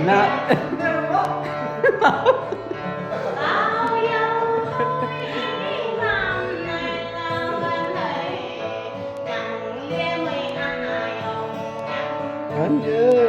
Nah. Lanjut.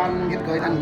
con get cười thành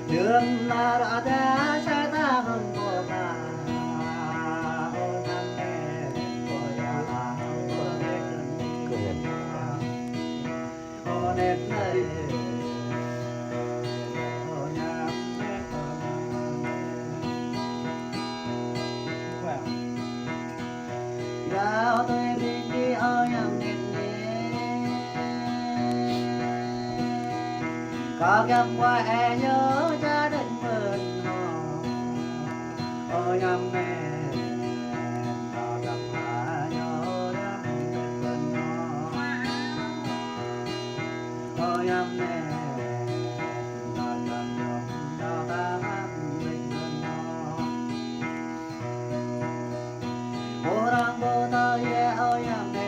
đường là đã đã sẽ ta hơn của ta ôi năm mẹ ôi à ôi nét ôi nét này ôi năm mẹ gạo tôi đi ôi năm nét có gặp qua e nhớ gia đình mình ôi nhầm mẹ có gặp qua nhớ gia đình mình ôi nhầm mẹ có gặp nhớ ta hát mình ô đang bố tơ ye ôi nhầm mẹ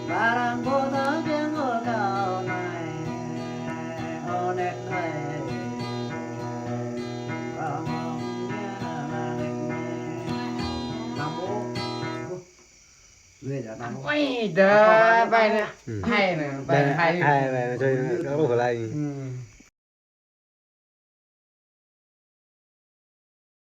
barang bố tớ tiếng ngôi cao này ô nét này và mong nghe là nét nam bố người đã nam bố ôi đờ bài này hay nè bài hay hai bài chơi đỡ đủ lại